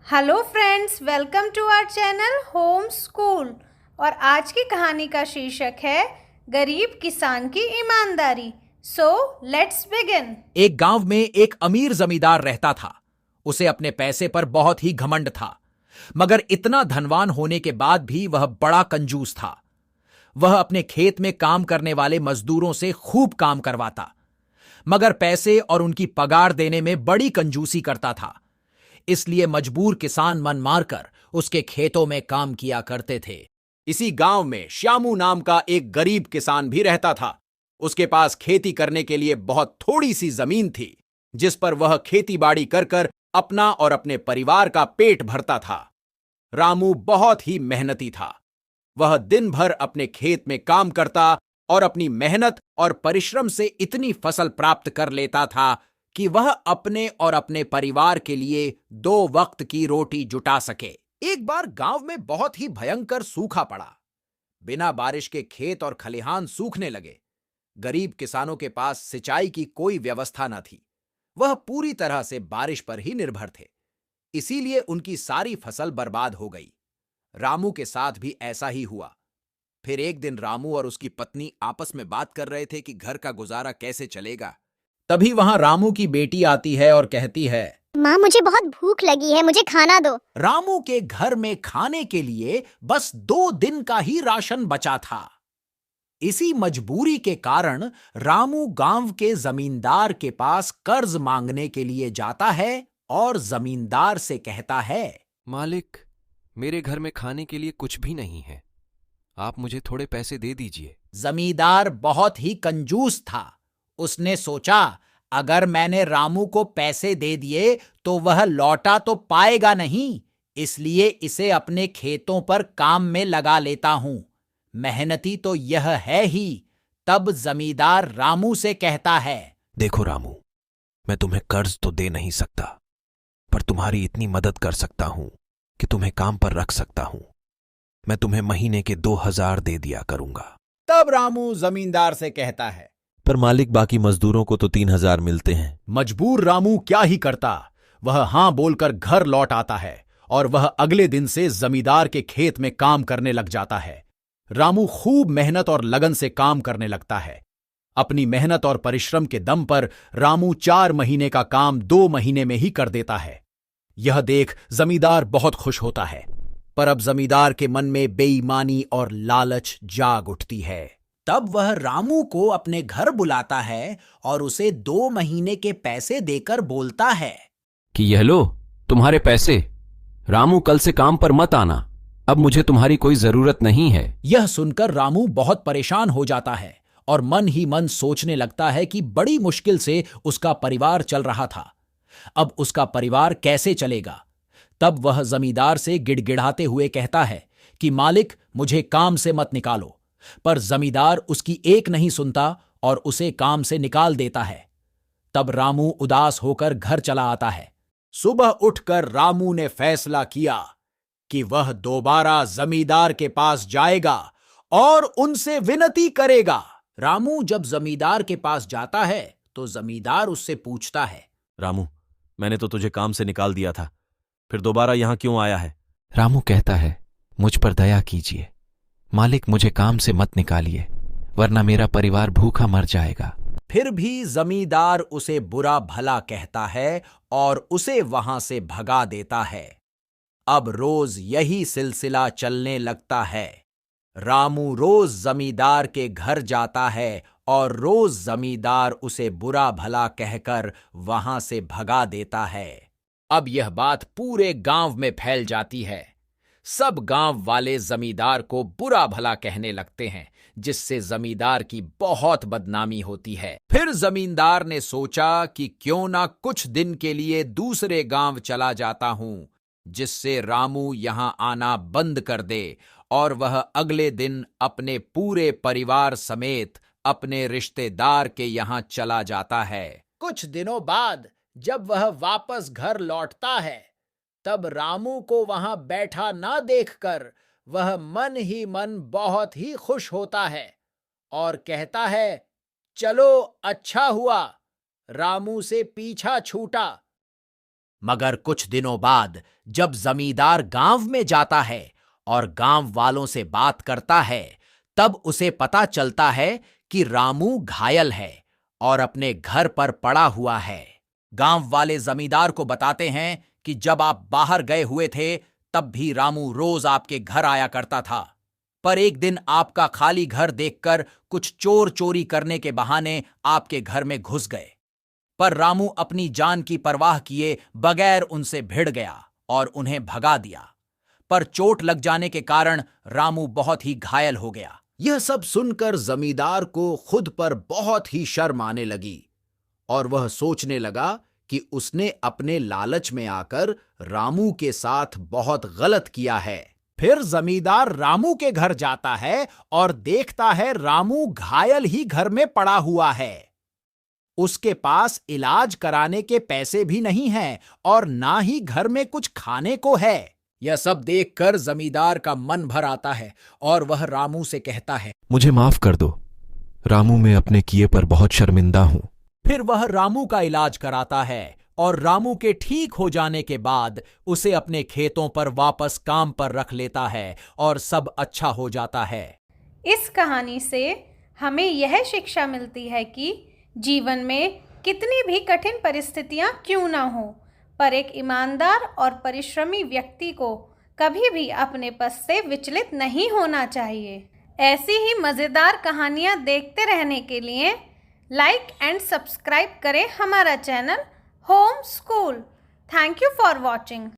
Hello friends, welcome to our channel home school. और आज की कहानी का शीर्षक है गरीब किसान की ईमानदारी। So let's begin. एक गांव में एक अमीर जमींदार रहता था। उसे अपने पैसे पर बहुत ही घमंड था, मगर इतना धनवान होने के बाद भी वह बड़ा कंजूस था। वह अपने खेत में काम करने वाले मजदूरों से खूब काम करवाता, मगर पैसे और उनकी पगार देने में बड़ी कंजूसी करता था। इसलिए मजबूर किसान मन मारकर उसके खेतों में काम किया करते थे। इसी गांव में श्यामू नाम का एक गरीब किसान भी रहता था। उसके पास खेती करने के लिए बहुत थोड़ी सी जमीन थी, जिस पर वह खेती बाड़ी कर कर अपना और अपने परिवार का पेट भरता था। रामू बहुत ही मेहनती था। वह दिन भर अपने खेत में काम करता और अपनी मेहनत और परिश्रम से इतनी फसल प्राप्त कर लेता था कि वह अपने और अपने परिवार के लिए 2 वक्त की रोटी जुटा सके। एक बार गांव में बहुत ही भयंकर सूखा पड़ा। बिना बारिश के खेत और खलिहान सूखने लगे। गरीब किसानों के पास सिंचाई की कोई व्यवस्था न थी। वह पूरी तरह से बारिश पर ही निर्भर थे। इसीलिए उनकी सारी फसल बर्बाद हो गई। रामू के साथ भी ऐसा ही हुआ। फिर एक दिन रामू और उसकी पत्नी आपस में बात कर रहे थे कि घर का गुजारा कैसे चलेगा। तभी वहां रामू की बेटी आती है और कहती है, माँ, मुझे बहुत भूख लगी है, मुझे खाना दो। रामू के घर में खाने के लिए बस 2 दिन का ही राशन बचा था। इसी मजबूरी के कारण रामू गांव के जमींदार के पास कर्ज मांगने के लिए जाता है और जमींदार से कहता है, मालिक, मेरे घर में खाने के लिए कुछ भी नहीं है। आप मुझे थोड़े पैसे दे दीजिए। जमींदार बहुत ही कंजूस था। उसने सोचा, अगर मैंने रामू को पैसे दे दिए तो वह लौटा तो पाएगा नहीं, इसलिए इसे अपने खेतों पर काम में लगा लेता हूं। मेहनती तो यह है ही। तब जमींदार रामू से कहता है, देखो रामू, मैं तुम्हें कर्ज तो दे नहीं सकता, पर तुम्हारी इतनी मदद कर सकता हूं कि तुम्हें काम पर रख सकता हूं। मैं तुम्हें महीने के 2,000 दे दिया करूंगा। तब रामू जमींदार से कहता है, पर मालिक, बाकी मजदूरों को तो 3,000 मिलते हैं। मजबूर रामू क्या ही करता। वह हां बोलकर घर लौट आता है और वह अगले दिन से जमींदार के खेत में काम करने लग जाता है। रामू खूब मेहनत और लगन से काम करने लगता है। अपनी मेहनत और परिश्रम के दम पर रामू 4 महीने का काम 2 महीने में ही कर देता है। यह देख जमींदार बहुत खुश होता है, पर अब जमींदार के मन में बेईमानी और लालच जाग उठती है। तब वह रामू को अपने घर बुलाता है और उसे 2 महीने के पैसे देकर बोलता है कि यह लो तुम्हारे पैसे। रामू, कल से काम पर मत आना, अब मुझे तुम्हारी कोई जरूरत नहीं है। यह सुनकर रामू बहुत परेशान हो जाता है और मन ही मन सोचने लगता है कि बड़ी मुश्किल से उसका परिवार चल रहा था। अब उसका परिवार कैसे चलेगा। तब वह जमींदार से गिड़गिड़ाते हुए कहता है कि मालिक, मुझे काम से मत निकालो। पर जमींदार उसकी एक नहीं सुनता और उसे काम से निकाल देता है। तब रामू उदास होकर घर चला आता है। सुबह उठकर रामू ने फैसला किया कि वह दोबारा जमींदार के पास जाएगा और उनसे विनती करेगा। रामू जब जमींदार के पास जाता है तो जमींदार उससे पूछता है, रामू, मैंने तो तुझे काम से निकाल दिया था, फिर दोबारा यहां क्यों आया है? रामू कहता है, मुझ पर दया कीजिए मालिक, मुझे काम से मत निकालिए, वरना मेरा परिवार भूखा मर जाएगा। फिर भी जमींदार उसे बुरा भला कहता है और उसे वहां से भगा देता है। अब रोज यही सिलसिला चलने लगता है। रामू रोज जमींदार के घर जाता है और रोज जमींदार उसे बुरा भला कहकर वहां से भगा देता है। अब यह बात पूरे गांव में फैल जाती है। सब गांव वाले जमींदार को बुरा भला कहने लगते हैं, जिससे जमींदार की बहुत बदनामी होती है। फिर जमींदार ने सोचा कि क्यों ना कुछ दिन के लिए दूसरे गांव चला जाता हूं, जिससे रामू यहां आना बंद कर दे और वह अगले दिन अपने पूरे परिवार समेत अपने रिश्तेदार के यहां चला जाता है। कुछ दिनों बाद जब वह वापस घर लौटता है, तब रामू को वहां बैठा ना देखकर वह मन ही मन बहुत ही खुश होता है और कहता है, चलो अच्छा हुआ, रामू से पीछा छूटा। मगर कुछ दिनों बाद जब जमींदार गांव में जाता है और गांव वालों से बात करता है, तब उसे पता चलता है कि रामू घायल है और अपने घर पर पड़ा हुआ है। गांव वाले जमींदार को बताते हैं कि जब आप बाहर गए हुए थे तब भी रामू रोज आपके घर आया करता था, पर एक दिन आपका खाली घर देखकर कुछ चोर चोरी करने के बहाने आपके घर में घुस गए। पर रामू अपनी जान की परवाह किए बगैर उनसे भिड़ गया और उन्हें भगा दिया। पर चोट लग जाने के कारण रामू बहुत ही घायल हो गया। यह सब सुनकर जमींदार को खुद पर बहुत ही शर्म आने लगी और वह सोचने लगा कि उसने अपने लालच में आकर रामू के साथ बहुत गलत किया है। फिर जमींदार रामू के घर जाता है और देखता है रामू घायल ही घर में पड़ा हुआ है। उसके पास इलाज कराने के पैसे भी नहीं हैं और ना ही घर में कुछ खाने को है। यह सब देखकर जमींदार का मन भर आता है और वह रामू से कहता है, मुझे माफ कर दो रामू, मैं अपने किए पर बहुत शर्मिंदा हूं। फिर वह रामू का इलाज कराता है और रामू के ठीक हो जाने के बाद उसे अपने खेतों पर वापस काम पर रख लेता है और सब अच्छा हो जाता है। इस कहानी से हमें यह शिक्षा मिलती है कि जीवन में कितनी भी कठिन परिस्थितियां क्यों ना हो, पर एक ईमानदार और परिश्रमी व्यक्ति को कभी भी अपने पद से विचलित नहीं होना चाहिए। ऐसी ही मज़ेदार कहानियां देखते रहने के लिए लाइक एंड सब्सक्राइब करें हमारा channel home school. Thank you for watching.